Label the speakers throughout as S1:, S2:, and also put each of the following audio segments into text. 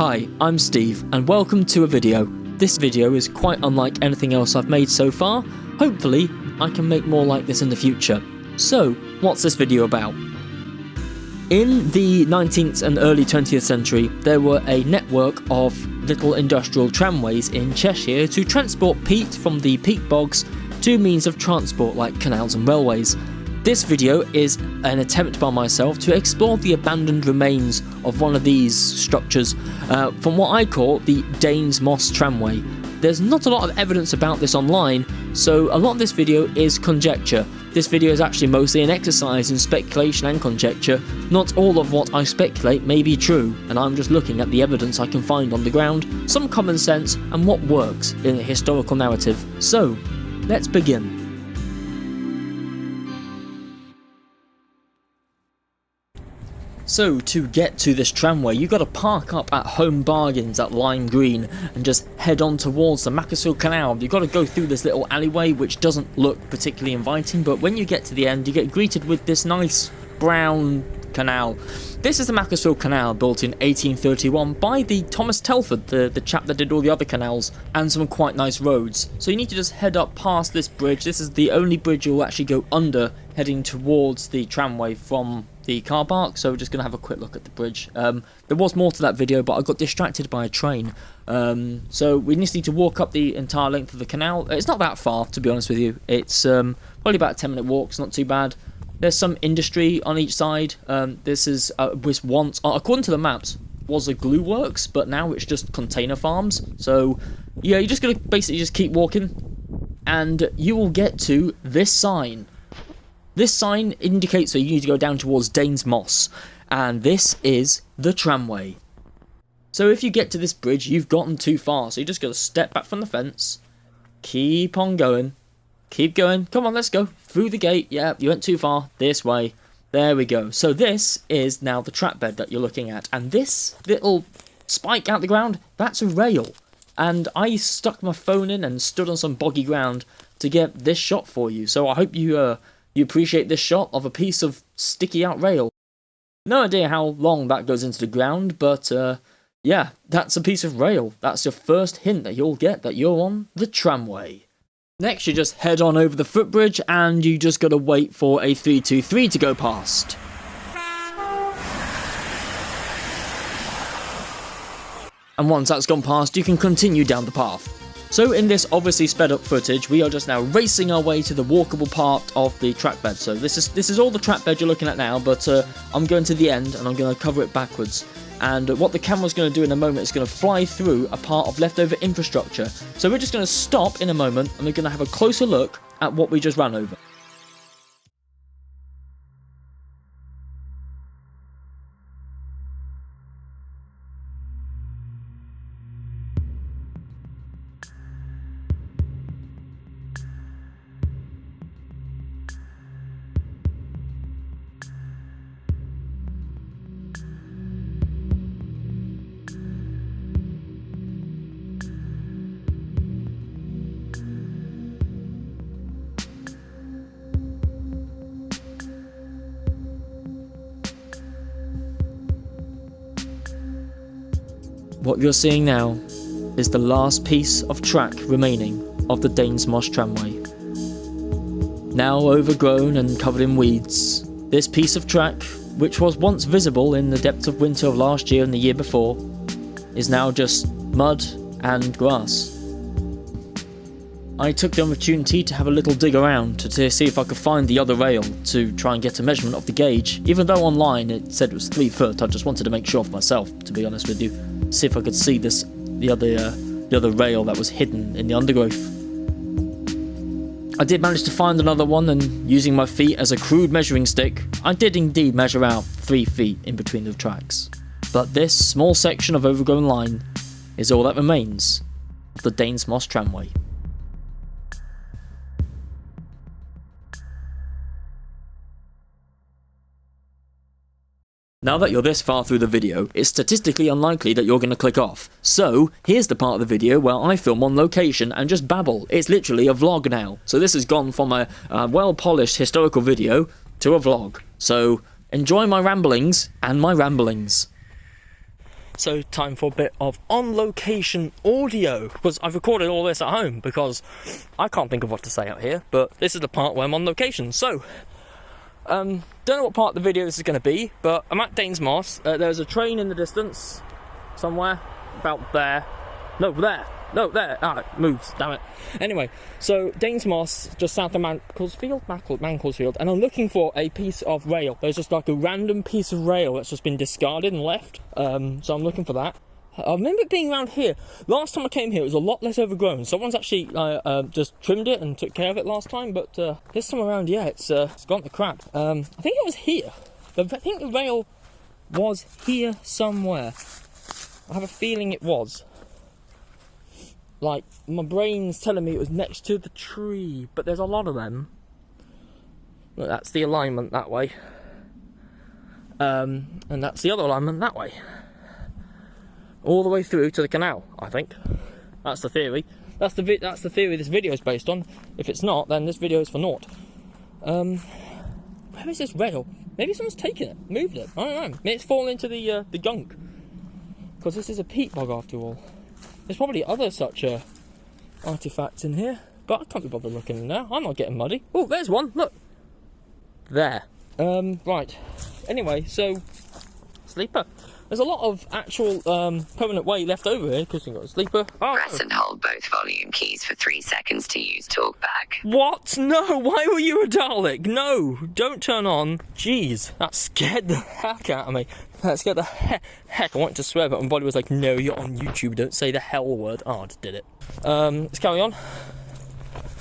S1: Hi, I'm Steve, and welcome to a video. This video is quite unlike anything else I've made so far. Hopefully, I can make more like this in the future. So, what's this video about? In the 19th and early 20th century, there were a network of little industrial tramways in Cheshire to transport peat from the peat bogs to means of transport like canals and railways. This video is an attempt by myself to explore the abandoned remains of one of these structures from what I call the Dane's Moss Tramway. There's not a lot of evidence about this online, so a lot of this video is conjecture. This video is actually mostly an exercise in speculation and conjecture. Not all of what I speculate may be true, and I'm just looking at the evidence I can find on the ground, some common sense, and what works in a historical narrative. So, let's begin. So, to get to this tramway, you've got to park up at Home Bargains at Lime Green and just head on towards the Macclesfield Canal. You've got to go through this little alleyway which doesn't look particularly inviting, but when you get to the end you get greeted with this nice brown canal. This is the Macclesfield Canal, built in 1831 by the Thomas Telford, the chap that did all the other canals, and some quite nice roads. So you need to just head up past this bridge. This is the only bridge you'll actually go under, heading towards the tramway from the car park. So we're just going to have a quick look at the bridge. There was more to that video, but I got distracted by a train. So we just need to walk up the entire length of the canal. It's not that far, to be honest with you. It's probably about a 10-minute walk. It's not too bad. There's some industry on each side. This was once, according to the maps, was a glue works, but now it's just container farms. So yeah, you're just gonna basically just keep walking, and you will get to this sign. This sign indicates that you need to go down towards Dane's Moss, and this is the tramway. So if you get to this bridge, you've gotten too far. So you just got to step back from the fence, keep on going. Keep going. Come on, let's go. Through the gate. Yeah, you went too far. This way. There we go. So this is now the track bed that you're looking at. And this little spike out the ground, that's a rail. And I stuck my phone in and stood on some boggy ground to get this shot for you. So I hope you appreciate this shot of a piece of sticky out rail. No idea how long that goes into the ground, but yeah, that's a piece of rail. That's your first hint that you'll get that you're on the tramway. Next, you just head on over the footbridge, and you just gotta wait for a 323 to go past. And once that's gone past, you can continue down the path. So in this obviously sped up footage, we are just now racing our way to the walkable part of the track bed. So this is all the track bed you're looking at now, but I'm going to the end and I'm going to cover it backwards. And what the camera's going to do in a moment is going to fly through a part of leftover infrastructure. So we're just going to stop in a moment and we're going to have a closer look at what we just ran over. What you're seeing now is the last piece of track remaining of the Dane's Moss Tramway. Now overgrown and covered in weeds, this piece of track, which was once visible in the depths of winter of last year and the year before, is now just mud and grass. I took the opportunity to have a little dig around to see if I could find the other rail to try and get a measurement of the gauge. Even though online it said it was 3 foot, I just wanted to make sure for myself, to be honest with you. See if I could see the other rail that was hidden in the undergrowth. I did manage to find another one, and using my feet as a crude measuring stick, I did indeed measure out 3 feet in between the tracks. But this small section of overgrown line is all that remains of the Dane's Moss Tramway. Now that you're this far through the video, it's statistically unlikely that you're going to click off. So, here's the part of the video where I film on location and just babble. It's literally a vlog now. So this has gone from a well-polished historical video to a vlog. So, enjoy my ramblings and my ramblings. So time for a bit of on-location audio, because I've recorded all this at home because I can't think of what to say out here, but this is the part where I'm on location. So, don't know what part of the video this is going to be, but I'm at Dane's Moss. There's a train in the distance somewhere, about there. No, there. No, there. Ah, it moves, damn it. Anyway, so Dane's Moss, just south of Macclesfield, and I'm looking for a piece of rail. There's just like a random piece of rail that's just been discarded and left. So I'm looking for that. I remember it being around here. Last time I came here, it was a lot less overgrown. Someone's actually just trimmed it and took care of it last time, but this time around, yeah, it's gone to crap. I think it was here. I think the rail was here somewhere. I have a feeling it was. Like, my brain's telling me it was next to the tree, but there's a lot of them. Look, that's the alignment that way. And that's the other alignment that way. All the way through to the canal, I think. That's the theory. That's the theory this video is based on. If it's not, then this video is for naught. Where is this rail? Maybe someone's taken it, moved it. I don't know. Maybe it's fallen into the gunk. Because this is a peat bog after all. There's probably other such artifacts in here, but I can't be bothered looking in there. I'm not getting muddy. Oh, there's one. Look, there. Right. Anyway, so sleeper. There's a lot of actual permanent weight left over here because we've got a sleeper. Oh.
S2: Press and hold both volume keys for 3 seconds to use talkback.
S1: What? No, why were you a Dalek? No, don't turn on. Jeez, that scared the heck out of me. That scared the heck. I wanted to swear, but my body was like, no, you're on YouTube, don't say the hell word. Oh, I just did it. Let's carry on.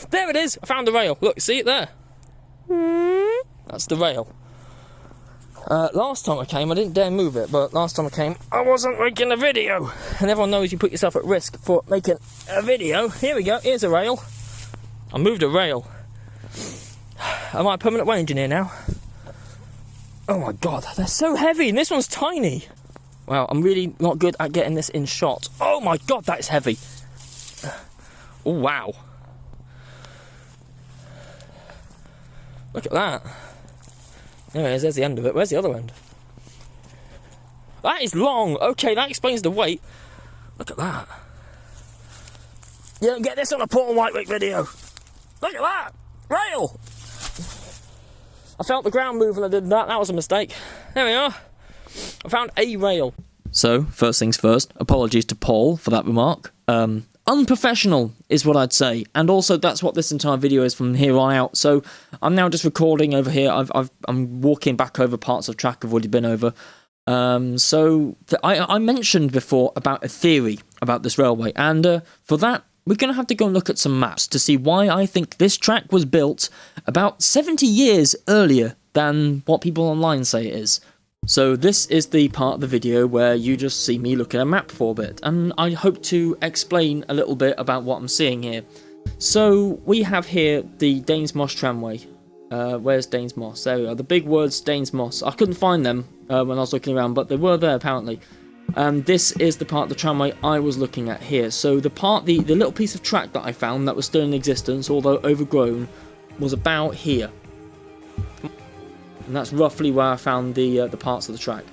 S1: There it is, I found the rail. Look, see it there? That's the rail. Last time I came, I didn't dare move it, but last time I came, I wasn't making a video. And everyone knows you put yourself at risk for making a video. Here we go, here's a rail. I moved a rail. Am I a permanent way engineer now? Oh my god, they're so heavy, and this one's tiny. Wow, I'm really not good at getting this in shot. Oh my god, that's heavy. Oh wow. Look at that. Anyways, there's the end of it. Where's the other end? That is long. Okay, that explains the weight. Look at that. You don't get this on a Paul Whitewick video. Look at that. Rail. I felt the ground move when I did that. That was a mistake. There we are. I found a rail. So, first things first, apologies to Paul for that remark. Unprofessional is what I'd say, and also that's what this entire video is from here on out. So I'm now just recording over here. I'm walking back over parts of track I've already been over. I mentioned before about a theory about this railway, and for that we're going to have to go and look at some maps to see why I think this track was built about 70 years earlier than what people online say it is. So this is the part of the video where you just see me look at a map for a bit, and I hope to explain a little bit about what I'm seeing here. So we have here the Dane's Moss tramway. Where's Dane's Moss? There we are, the big words Dane's Moss. I couldn't find them when I was looking around, but they were there apparently. This is the part of the tramway I was looking at here. So the little piece of track that I found that was still in existence, although overgrown, was about here. And that's roughly where I found the parts of the track.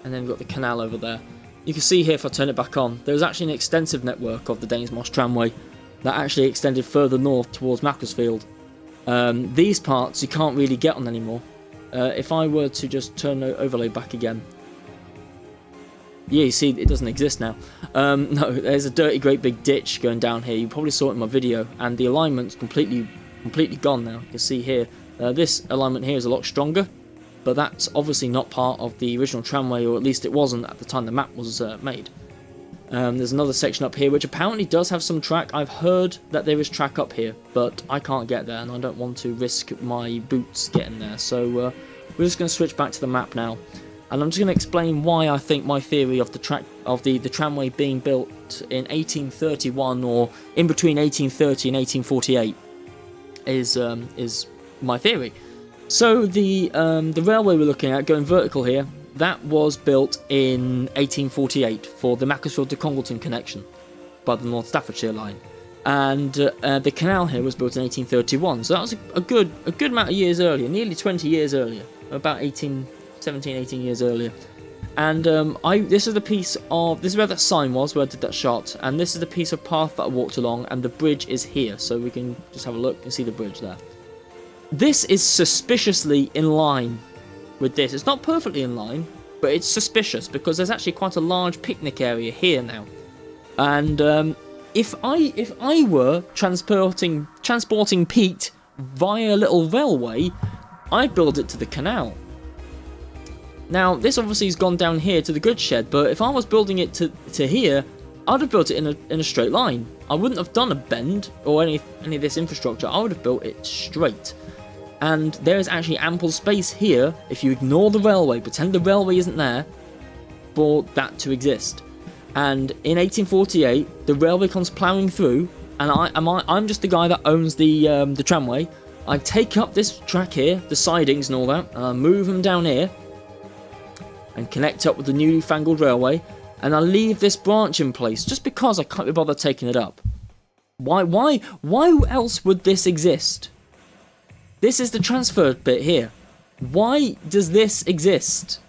S1: And then we've got the canal over there. You can see here, if I turn it back on, there's actually an extensive network of the Dane's Moss tramway that actually extended further north towards Macclesfield. These parts you can't really get on anymore. If I were to just turn the overlay back again, yeah, you see it doesn't exist now. No, there's a dirty great big ditch going down here. You probably saw it in my video, and the alignment's completely gone now. You can see here. This alignment here is a lot stronger, but that's obviously not part of the original tramway, or at least it wasn't at the time the map was made. There's another section up here which apparently does have some track. I've heard that there is track up here, but I can't get there and I don't want to risk my boots getting there, so we're just going to switch back to the map now, and I'm just going to explain why I think my theory of the tramway being built in 1831 or in between 1830 and 1848 is my theory. So the railway we're looking at, going vertical here, that was built in 1848 for the Macclesfield to Congleton connection by the North Staffordshire line, and the canal here was built in 1831. So that was a good amount of years earlier, nearly 20 years earlier, about 18 years earlier. And this is where that sign was, where I did that shot, and this is the piece of path that I walked along, and the bridge is here, so we can just have a look and see the bridge there. This is suspiciously in line with this. It's not perfectly in line, but it's suspicious because there's actually quite a large picnic area here now. And if I were transporting Pete via a little railway, I'd build it to the canal. Now, this obviously has gone down here to the goods shed, but if I was building it to here, I'd have built it in a straight line. I wouldn't have done a bend or any of this infrastructure. I would have built it straight. And there is actually ample space here, if you ignore the railway, pretend the railway isn't there, for that to exist. And in 1848, the railway comes ploughing through, and I'm just the guy that owns the tramway. I take up this track here, the sidings and all that, and I move them down here, and connect up with the newfangled railway, and I leave this branch in place just because I can't be bothered taking it up. Why else would this exist? This is the transfer bit here. Why does this exist?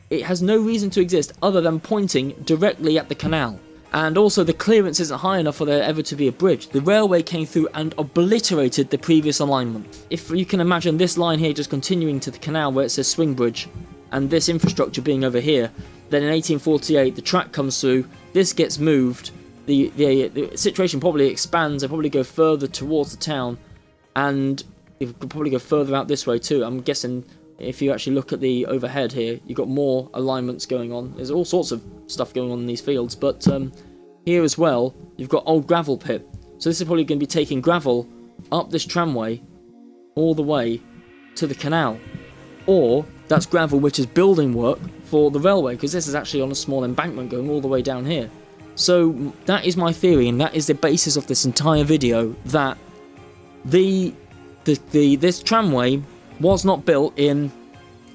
S1: It has no reason to exist other than pointing directly at the canal. And also the clearance isn't high enough for there ever to be a bridge. The railway came through and obliterated the previous alignment. If you can imagine this line here just continuing to the canal where it says swing bridge, and this infrastructure being over here, then in 1848 the track comes through, this gets moved, the situation probably expands, they probably go further towards the town, and it could probably go further out this way too. I'm guessing if you actually look at the overhead here, you've got more alignments going on. There's all sorts of stuff going on in these fields, but here as well, you've got old gravel pit. So this is probably going to be taking gravel up this tramway all the way to the canal. Or that's gravel which is building work for the railway, because this is actually on a small embankment going all the way down here. So that is my theory, and that is the basis of this entire video, that this tramway was not built in,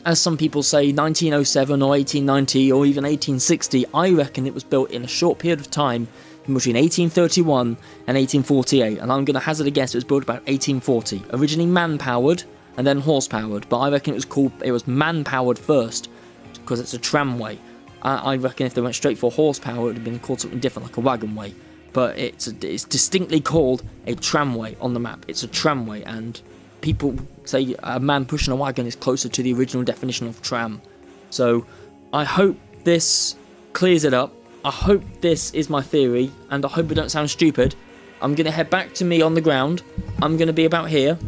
S1: as some people say, 1907 or 1890 or even 1860. I reckon it was built in a short period of time in between 1831 and 1848, and I'm going to hazard a guess it was built about 1840. Originally man-powered and then horse-powered, but I reckon it was man-powered first because it's a tramway. I reckon if they went straight for horsepower, it would have been called something different, like a wagonway. But it's distinctly called a tramway on the map. It's a tramway, and people say a man pushing a wagon is closer to the original definition of tram. So I hope this clears it up. I hope this is my theory, and I hope it don't sound stupid. I'm going to head back to me on the ground. I'm going to be about here,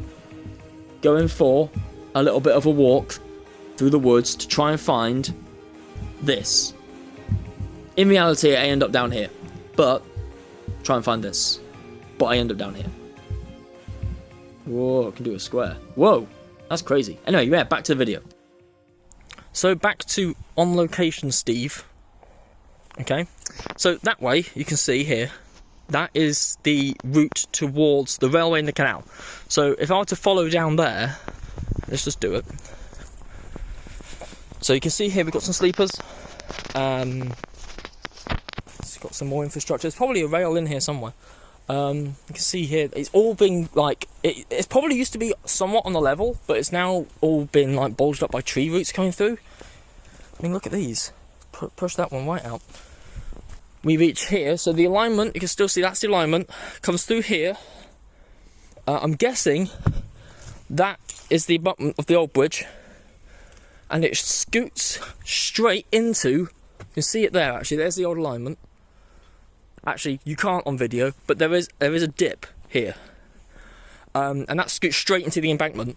S1: going for a little bit of a walk through the woods to try and find this. In reality, I end up down here, but try and find this. But I end up down here. Whoa, I can do a square. Whoa, that's crazy. Anyway, yeah, back to the video. So back to on location Steve. Okay, so that way you can see here, that is the route towards the railway and the canal. So if I were to follow down there, let's just do it. So you can see here we've got some sleepers. It's got some more infrastructure. There's probably a rail in here somewhere. You can see here it's all been like it's probably used to be somewhat on the level, but it's now all been like bulged up by tree roots coming through. I mean, look at these. Push that one right out. We reach here, so the alignment, you can still see that's the alignment, comes through here. I'm guessing that is the abutment of the old bridge, and it scoots straight into, you can see it there actually, there's the old alignment. Actually, you can't on video, but there is a dip here. And that scoots straight into the embankment.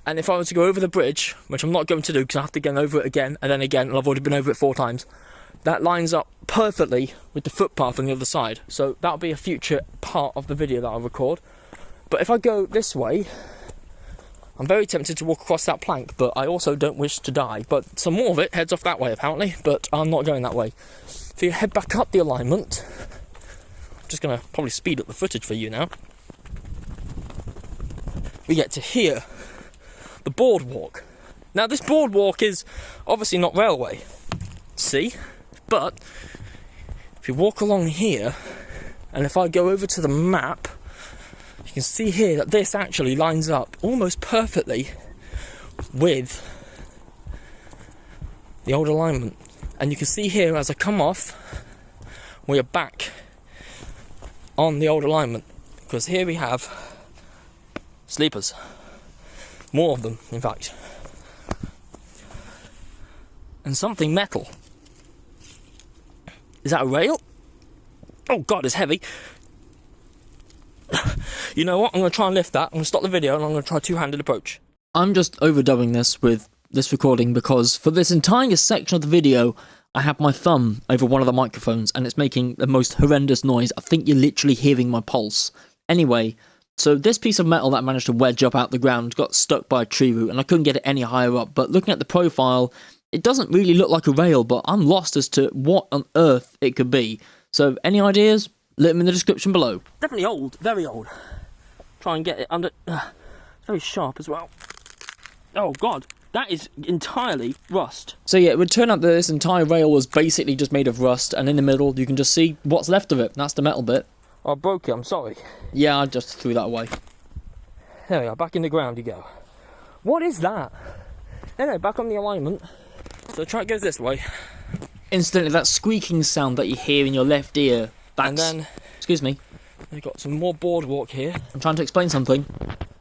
S1: And if I were to go over the bridge, which I'm not going to do because I have to get over it again, and then again, and I've already been over it 4 times, that lines up perfectly with the footpath on the other side. So that'll be a future part of the video that I'll record. But if I go this way, I'm very tempted to walk across that plank, but I also don't wish to die. But some more of it heads off that way apparently, but I'm not going that way. If you head back up the alignment, I'm just going to probably speed up the footage for you now. We get to here, the boardwalk. Now this boardwalk is obviously not railway, see? But if you walk along here, and if I go over to the map, you can see here that this actually lines up almost perfectly with the old alignment.
S3: And you can see here as I come off, we are back on the old alignment, because here we have sleepers. More of them, in fact. And something metal. Is that a rail? Oh god, it's heavy. You know what? I'm going to try and lift that. I'm going to stop the video and I'm going to try a two-handed approach.
S1: I'm just overdubbing this with this recording because for this entire section of the video, I have my thumb over one of the microphones and it's making the most horrendous noise. I think you're literally hearing my pulse. Anyway, so this piece of metal that I managed to wedge up out the ground got stuck by a tree root and I couldn't get it any higher up, but looking at the profile, it doesn't really look like a rail, but I'm lost as to what on earth it could be. So, any ideas? Let them in the description below.
S3: Definitely old, very old. Try and get it under... It's very sharp as well. Oh god, that is entirely rust.
S1: So yeah, it would turn out that this entire rail was basically just made of rust, and in the middle you can just see what's left of it. That's the metal bit.
S3: I broke it, I'm sorry.
S1: Yeah, I just threw that away.
S3: There we are, back in the ground you go. What is that? Anyway, back on the alignment. So try it goes this way.
S1: Instantly, that squeaking sound that you hear in your left ear. That's...
S3: And then...
S1: Excuse me.
S3: We've got some more boardwalk here.
S1: I'm trying to explain something.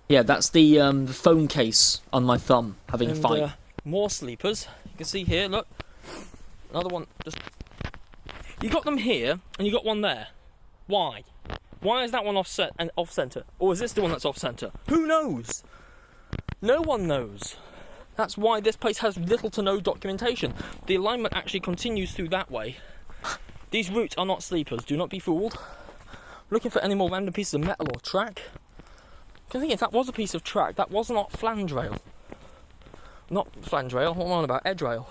S1: Yeah, that's the phone case on my thumb having a fight.
S3: More sleepers. You can see here, look. Another one. Just. You got them here, and you got one there. Why? Why is that one offset and off centre? Or is this the one that's off centre? Who knows? No one knows. That's why this place has little to no documentation. The alignment actually continues through that way. These routes are not sleepers, do not be fooled. Looking for any more random pieces of metal or track. I think if that was a piece of track, that was not flange rail. Not flange rail, what am I on about? Edge rail.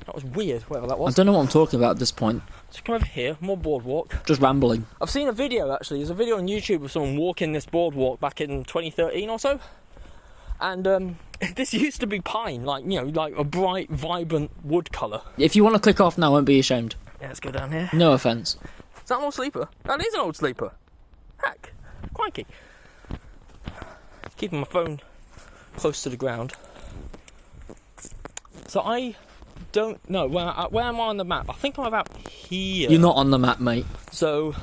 S3: That was weird, whatever that was.
S1: I don't know what I'm talking about at this point.
S3: So come over here, more boardwalk.
S1: Just rambling.
S3: I've seen a video actually, there's a video on YouTube of someone walking this boardwalk back in 2013 or so. And this used to be pine, like, you know, like a bright, vibrant wood colour.
S1: If you want to click off now, I won't be ashamed.
S3: Yeah, let's go down here.
S1: No offence.
S3: Is that an old sleeper? That is an old sleeper. Heck, crikey. Keeping my phone close to the ground. So I don't know, where am I on the map? I think I'm about here.
S1: You're not on the map, mate.
S3: So,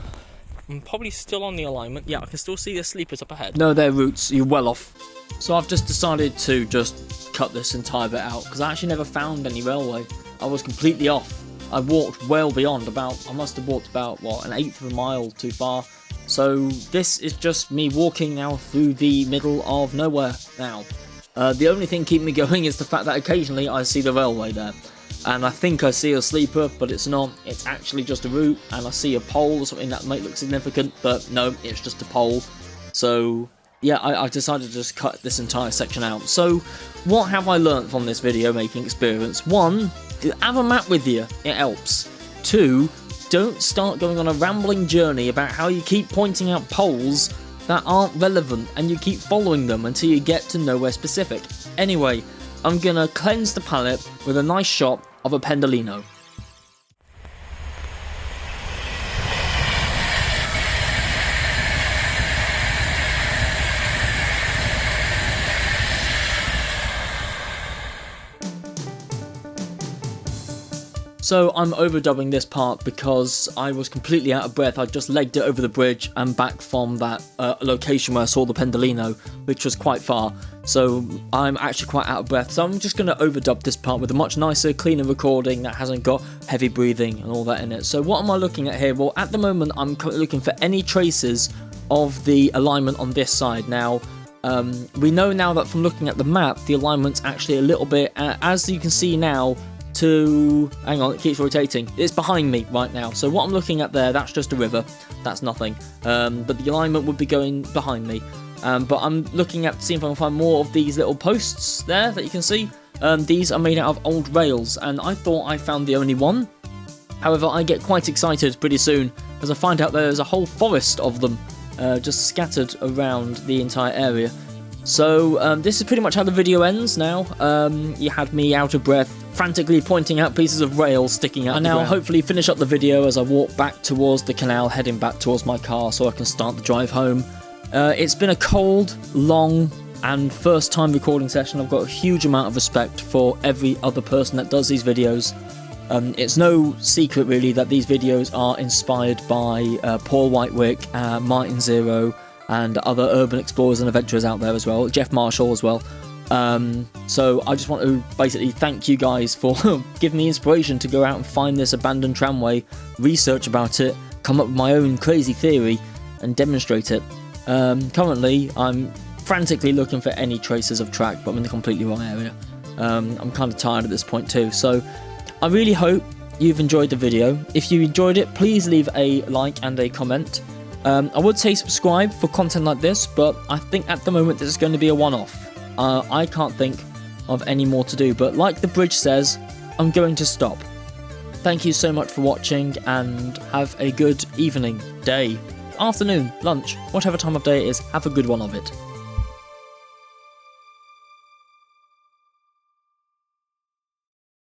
S3: I'm probably still on the alignment. Yeah, I can still see the sleepers up ahead.
S1: No, they're routes. You're well off. So I've just decided to just cut this entire bit out because I actually never found any railway. I was completely off. I walked well beyond I must have walked about, what, an eighth of a mile too far. So this is just me walking now through the middle of nowhere now. The only thing keeping me going is the fact that occasionally I see the railway there. And I think I see a sleeper, but it's not. It's actually just a route, and I see a pole or something that might look significant, but no, it's just a pole. So yeah, I've decided to just cut this entire section out. So what have I learnt from this video making experience? 1, have a map with you, it helps. 2, don't start going on a rambling journey about how you keep pointing out poles that aren't relevant and you keep following them until you get to nowhere specific. Anyway, I'm gonna cleanse the palette with a nice shot of a pendolino. So I'm overdubbing this part because I was completely out of breath. I just legged it over the bridge and back from that location where I saw the pendolino, which was quite far. So I'm actually quite out of breath. So I'm just going to overdub this part with a much nicer, cleaner recording that hasn't got heavy breathing and all that in it. So what am I looking at here? Well, at the moment I'm looking for any traces of the alignment on this side. Now, we know now that from looking at the map, the alignment's actually a little bit, as you can see now, hang on, it keeps rotating. It's behind me right now. So what I'm looking at there, that's just a river. That's nothing. But the alignment would be going behind me. But I'm looking at seeing if I can find more of these little posts there that you can see. These are made out of old rails, and I thought I found the only one. However, I get quite excited pretty soon as I find out there's a whole forest of them just scattered around the entire area. So this is pretty much how the video ends now. You had me out of breath, frantically pointing out pieces of rail sticking out. And now hopefully finish up the video as I walk back towards the canal, heading back towards my car so I can start the drive home. It's been a cold, long, and first time recording session. I've got a huge amount of respect for every other person that does these videos. It's no secret really that these videos are inspired by Paul Whitewick, Martin Zero, and other urban explorers and adventurers out there as well, Jeff Marshall as well. So I just want to basically thank you guys for giving me inspiration to go out and find this abandoned tramway, research about it, come up with my own crazy theory and demonstrate it. Currently I'm frantically looking for any traces of track, but I'm in the completely wrong area. I'm kind of tired at this point too, so I really hope you've enjoyed the video. If you enjoyed it, please leave a like and a comment. I would say subscribe for content like this, but I think at the moment this is going to be a one-off. I can't think of any more to do, but like the bridge says, I'm going to stop. Thank you so much for watching, and have a good evening, day, afternoon, lunch, whatever time of day it is, have a good one of it.